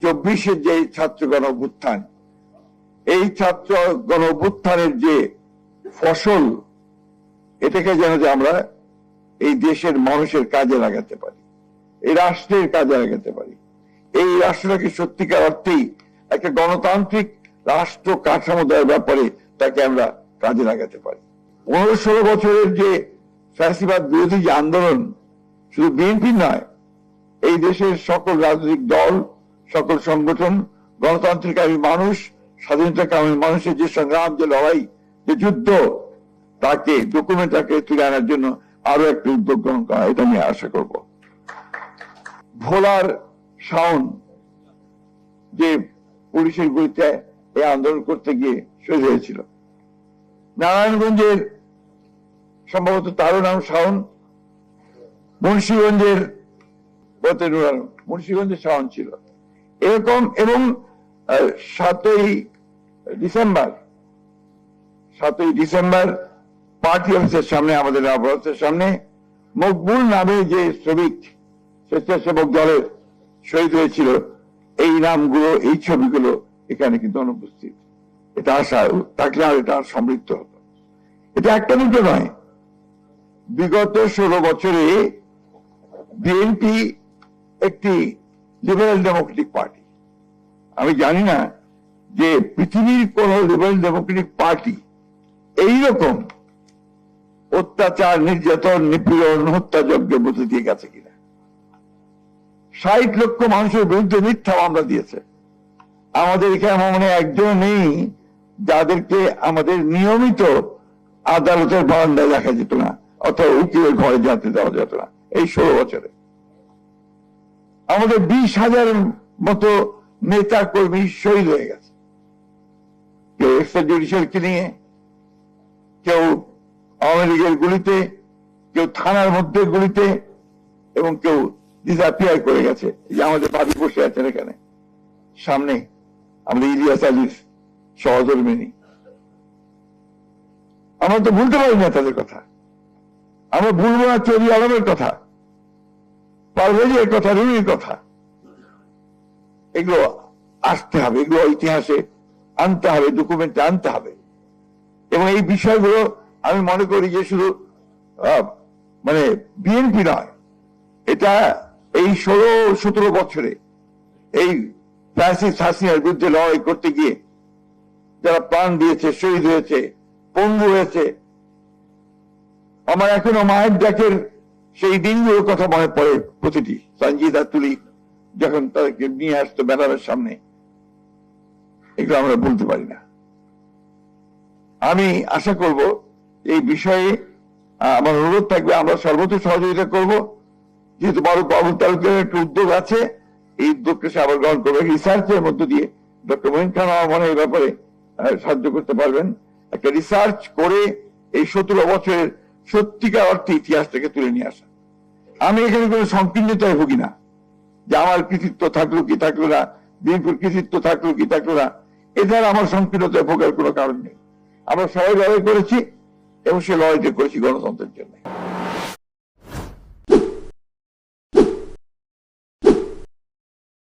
24-এর যে ছাত্র গণ অভ্যুত্থান, এই ছাত্র গণ অভ্যুত্থানের যে ফসল, এটাকে যেন যে আমরা এই দেশের মানুষের কাজে লাগাতে পারি, এই রাষ্ট্রের কাজে লাগাতে পারি, এই রাষ্ট্রটাকে সত্যিকার অর্থেই একটা গণতান্ত্রিক রাষ্ট্র কাঠামো দেওয়ার ব্যাপারে তাকে আমরা কাজে লাগাতে পারি। 15-16 বছরের যে ফ্যাসিবাদ বিরোধী যে আন্দোলন, শুধু বিএনপি নয়, এই দেশের সকল রাজনৈতিক দল, সকল সংগঠন, গণতান্ত্রিক মানুষ, স্বাধীনতাকামী মানুষের যে সংগ্রাম, যে লড়াই, যে যুদ্ধ, তাকে ডকুমেন্ট আকারে তুলে আনার জন্য আরো একটা উদ্যোগ গ্রহণ করা, এটা আমি আশা করব। ভোলার শাওন যে পুলিশের গুলিতে এই আন্দোলন করতে গিয়ে শহীদ হয়েছিল, নারায়ণগঞ্জের সম্ভবত তারও নাম শাওন, মুন্সিগঞ্জের মুন্সিগঞ্জের শাওন ছিল এরকম। এবং 7ই ডিসেম্বর পার্টি অফিসের সামনে, আমাদের অফিসের সামনে মকবুল নামে যে শ্রমিক স্বেচ্ছাসেবক দলের শহীদ হয়েছিল, এই নামগুলো, এই ছবিগুলো এখানে কিন্তু অনুপস্থিত। এটা আশা থাকলে আর এটা সমৃদ্ধ হতো। এটা একটা দুটো নয়, বিগত 16 বছরে বিএনপি একটি লিবারেল ডেমোক্রেটিক পার্টি। আমি জানি না যে পৃথিবীর কোন লিবারেল ডেমোক্রেটিক পার্টি এইরকম অত্যাচার, নির্যাতন, নিপীড়ন, হত্যাযজ্ঞের মধ্যে দিয়ে গেছে কিনা। 60 লক্ষ মানুষের বিরুদ্ধে মিথ্যা মামলা দিয়েছে। আমাদের এখানে মনে একজন নেই যাদেরকে আমাদের নিয়মিত আদালতের বারান্দায় দেখা যেত না, অথবা উকিলের ঘরে যেতে দেওয়া যেত না। এই 16 বছরে আমাদের 20,000 মতো নেতা কর্মী শহীদ হয়ে গেছে, কেউ এক্সট্রা জুডিশিয়াল কিলিংয়ে, কেউ আওয়ামী লীগের গুলিতে, কেউ থানার মধ্যে গুলিতে, এবং কেউ ডিসঅ্যাপিয়ার করে গেছে। যে আমাদের বাড়ি বসে আছেন এখানে সামনে, আমাদের ইলিয়াস আলীর সহধর্মিনী। আমরা তো ভুলতে পারি না তাদের কথা, আমরা ভুলবো না চৌধুরী আলমের কথা, পারভেজের কথা, রুমির কথা। এগুলো আসতে হবে, এগুলো ইতিহাসে আনতে হবে, ডকুমেন্টে আনতে হবে। এবং এই বিষয়গুলো আমি মনে করি যে শুধু মানে বিএনপি নয়, এটা এই 16-17 বছরে এই ফ্যাসিস্ট হাসিনার বিরুদ্ধে লড়াই করতে গিয়ে যারা প্রাণ দিয়েছে, শহীদ হয়েছে, পঙ্গু হয়েছে, আমার এখনো মায়ের ডাকের সেই দিনগুলোর কথা মনে পড়ে প্রতিটি। সঞ্জিদা তুলি যখন তাদেরকে নিয়ে আসতো ব্যানারের সামনে, এগুলো আমরা বলতে পারি না। আমি আশা করব এই বিষয়ে আমার অনুরোধ থাকবে, আমরা সর্বোচ্চ সহযোগিতা করব। যেহেতু বাবুল তালুকের একটা উদ্যোগ আছে, এই উদ্যোগকে সে আবার গ্রহণ করবে। রিসার্চের মধ্য দিয়ে ডক্টর মহিন খান আমার মনে এই ব্যাপারে সাহায্য করতে পারবেন। একটা রিসার্চ করে এই 17 বছরের সত্যিকার অর্থে ইতিহাসটাকে তুলে নিয়ে আসা। আমি এখানে কোনো সংকীর্ণতায় ভুগি না যে আমার কৃতিত্ব থাকলো কি থাকলো না, বিএনপির কৃতিত্ব থাকলো কি থাকলো না, এছাড়া আমার সংকীর্ণতায় ভোগার কোনো কারণ নেই। আমরা সবাই লড়াই করেছি এবং সে লড়াইটা করেছি গণতন্ত্রের জন্য।